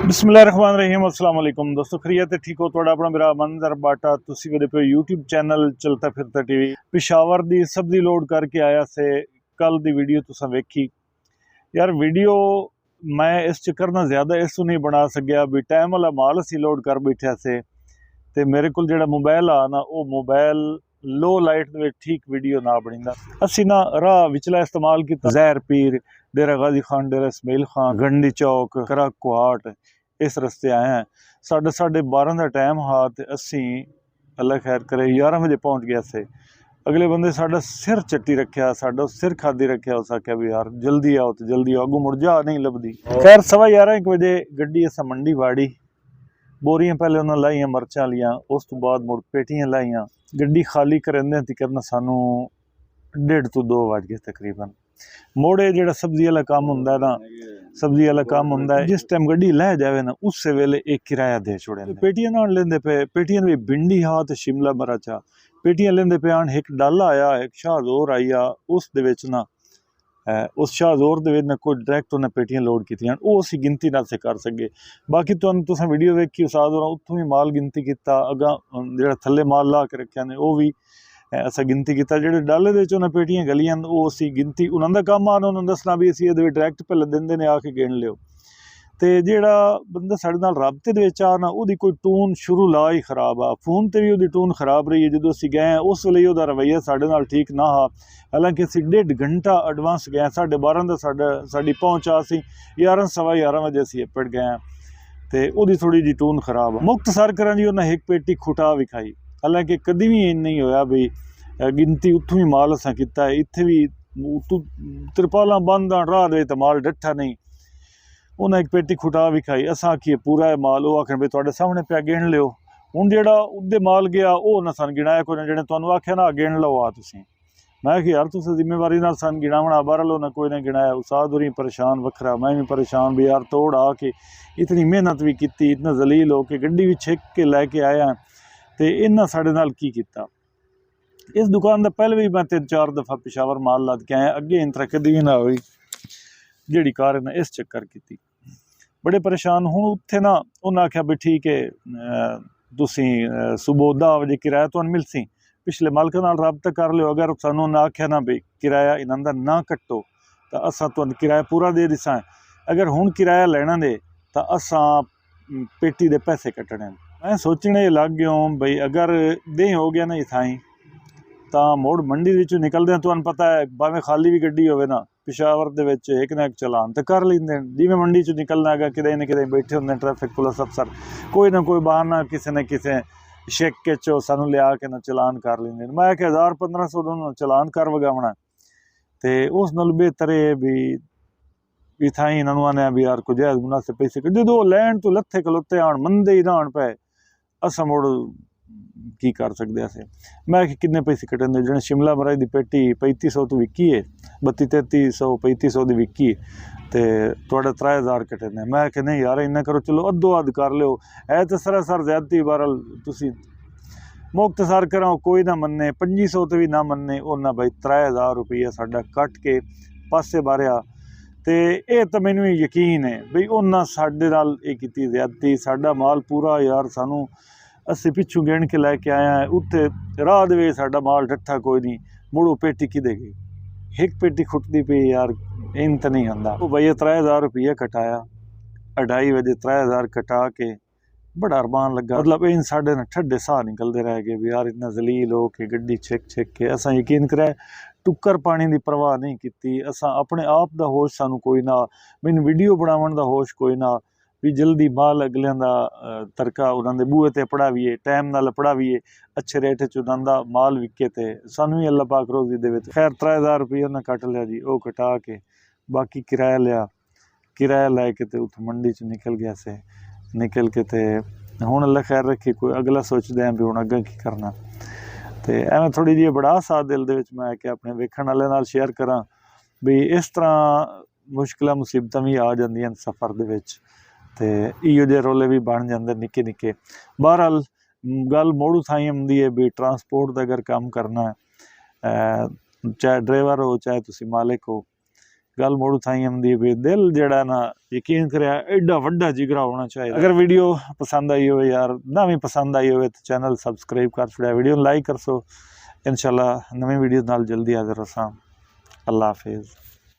बिस्मिल्लाहिर्रहमानिर्रहीम अस्सलाम वालेकुम दोस्तों, खैरियत ठीक हो? तुहाडा अपना मेरा मंजर बाटा तुसी वदे पे यूट्यूब चैनल चलता फिरता टीवी पिशावर दी सब्जी लोड करके आया से कल दी वीडियो तुसा वेखी यार। वीडियो मैं इस चक्कर ना ज़्यादा इस नहीं बना सकिया भी टाइम वाला माल असी लोड कर बैठा से ते मेरे को जेड़ा मोबाइल आ ना वो मोबाइल लो लाइट दे ठीक वीडियो ना बनींदा। असी ना राह विचला इस्तेमाल किया ज़हर पीर, डेरा गाजी खान, डेरा इसमाइल खान, गंडी चौक, करा कुहाट, इस रस्ते आए हैं। साढ़े 12 का टाइम हा ते असी अल्लाह खैर करे 11 बजे पहुँच गया से। अगले बंदे साडा सिर चट्टी रखा, साडा सिर खादी रखा। उस आख्या भी यार जल्दी आओ तो जल्दी आओ, अगू मुड़ जा नहीं लभदी। खैर 11:15 बजे गड्डी असा मंडी वाड़ी, बोरियां पहले उन्हें लाइया मरचां लिया, उस तो बाद मुड़ पेटियां लाइया। गड्डी खाली करेंदे तिकरना सानू 1:30 to 2 बज गए तकरीबन। मोड़े जेड़ा सब्जी वाला काम हुंदा ना, सब्जी वाला काम हुंदा है जिस टाइम गड्डी लै जावे ना उस वेले एक किराया दे छोड़े। पेटियां ना लेंदे पे, पेटियां भी भिंडी हा ते शिमला मरचा पेटियां लेंदे पे आन। एक डाला आया, एक शाहजोर आईया, उस दे विच ना उस शाहजोर दे विच ना कोई डायरैक्ट उन्हें पेटियां लोड कीतियां, वो असीं गिनती ना से कर सके। बाकी तुसां वीडियो वेखी उस आदों उत्थों भी माल गिनती किता, अगा जेड़ा थल्ले माल ला के रखिया ने वो भी असा गिनती किया। जेडे डाले दे उन्हें पेटियां गलियां वो असी गिनती उन्होंने काम आ उन्होंने दसना भी असी ये डायरैक्ट पहले देंदे ने आके गिन लियो। तो जेड़ा बंदा साडे नाल राबते दे विच आ ना उहदी कोई टून शुरू ला ही खराब आ। फोन ते भी उहदी टून खराब रही है। जो असी गए उस वेले उहदा रवैया साडे नाल ठीक ना हा। हालांकि असी 1.5 घंटा एडवांस गए, 12:30 का साडी पहुँच आ सी 11 सवा 11 बजे असी एपड़ गए तो उहदी थोड़ी जी टून खराब आ। मुख्तसर करा जी उन्हें एक पेटी खुटा विखाई। हालांकि कभी भी इन नहीं होया भी गिनती उत्थों ही माल असा किता है। इत्थे भी तिरपाला बंद आन राह दे तो माल डट्ठा नहीं। उन्हें एक पेटी खुटा विखाई, असा आखिए पूरा है माल, वो आखन भी तुहाडे सामने पिया गिन लियो। हुण जेड़ा उदे माल गया वो ना सन गिनाया कोई ना, जिहने तुहानूं आख्या ना गिन लो आ तुसीं। मैं कि यार तुसीं जिम्मेवारी नाल सन गिनावना, बहरहाल उन्हें कोई ना गिनाया। उस्ताद होरी परेशान वखरा, मैं भी परेशान भी यार तोड़ आ के इतनी मेहनत भी की, इतना जलील हो के गड्डी भी छिक के लैके आया तो इन्हां साडे नाल की कीता। इस दुकान का पहले भी मैं 3-4 दफ़ा पिशावर माल लद के आया, अगे इंतरा कदी ना हुई जिहड़ी कार ने इस चक्कर की। बड़े परेशान हूँ। उत्थे ना उन्हें आख्या भी ठीक है तुसीं सुबह 10 बजे किराया तुहानूं मिलसी, पिछले मालक नाल राबता कर लियो। अगर सानूं उन्हें आख्या ना भी किराया इन्हां दा ना कट्टो तो असां तुहानूं किराया पूरा दे दिसां। अगर हुण किराया लेना दे तो असां पेटी दे पैसे कट्टने। मैं सोचने लग गया बई अगर दे हो गया ना इथाई तो मोड़ मंडी विचों निकलदे तुहानूं पता है भावें खाली भी गड्डी होवे ना पिशावर दे विच एक ना एक चलान तो कर लेंदे। जिवें मंडी चों निकलना है किते न किते बैठे होंदे ट्रैफिक पुलिस अफसर, कोई ना कोई बहाना किसी न किसी शेक के चो सानूं लिया के ना चलान कर लेंदे। मैं कि 1000-1500 दोनों चलान कर वगावना तो उस नाल बेहतर है भी इथाई इन्होंने आने भी यार कुछ जायज़ मुनासिब पैसे जो लैन तो लत्थे खलोते आन मंदे ही ना आन पे असा मुड़ की कर सकते असें। मैं कि किन्ने पैसे कटन दे, जिन्हें शिमला मरच की पेटी 3500 तो विकी है, 3200-3300 की विकी है तो थोड़ा 3000 कटने। मैं कि नहीं यार इन्ना करो, चलो अद्धो अद्ध कर लो, है तो सरासर ज्यादती। बहरहाल तुसीं मुख्तसर कराओ कोई ना मन्ने, 2500 तो भी ना मन्ने, उन्हें भाई 3000 रुपया साडा कट के पासे बारिया। तो यह तो मैनू यकीन है बई उन्हें साडे नाल ये कीती ज्यादती। साडा माल पूरा यार सानू असी पिछू गिन के लैके आया है, उत्थे राह दे साडा माल डट्ठा कोई नहीं। मुड़ो पेटी कि देगी, एक पेटी खुटती पी यार, इन तो नहीं आंदा। तो भैया 3000 रुपया कटाया, 2:30 बजे 3000 कटा के बड़ा अरमान लगा। मतलब इन साढ़े ना ठंडे साह निकलते रह गए भी यार इतना जलील हो के गड्डी छिक के असा यकीन करे टुक्कर पानी की परवाह नहीं की। असा अपने आप का होश सानू कोई ना, मैनू वीडियो बनावन का होश कोई ना भी जल्दी माल अगलियां दा तरका उन्होंने बूहे ते पढ़ावीए, टाइम नाल पढ़ावीए, अच्छे रेट च उन्हों दा माल विके तो सानू ही अल्लाह पाक रोजी दे। खैर 3000 रुपया उन्हें कट लिया जी, वो कटा के बाकी किराया लिया, किराया लैके तो उत मंडी च निकल गया से। निकल के तो हुण अल्लाह खैर रखी, कोई अगला सोचते हैं भी हुण अग्गे की करना। तो एवं थोड़ी जी बड़ा सा दिल दे विच मैं कि अपने वेखण वाले नाल शेयर करा भी इस तरह मुश्किल मुसीबत भी आ जांदियां सफ़र दे विच ते इहो जे रोले भी बन जाते निक्के निक्के। बहरहाल गल मोड़ू थाई आउंदी है भी ट्रांसपोर्ट का अगर काम करना है, चाहे ड्राइवर हो चाहे तुसी मालिक हो, गल मोड़ उठाई आती भी दिल जड़ा ना यकीन करिया एडा वड्डा जिगरा होना चाहिए। अगर वीडियो पसंद आई हो यार ना भी पसंद आई हो तो चैनल सबसक्राइब कर छड़िया, वीडियो लाइक कर सो। इंशाल्लाह नवी वीडियो नाल जल्दी हाजिर होसां। अल्लाह हाफिज़।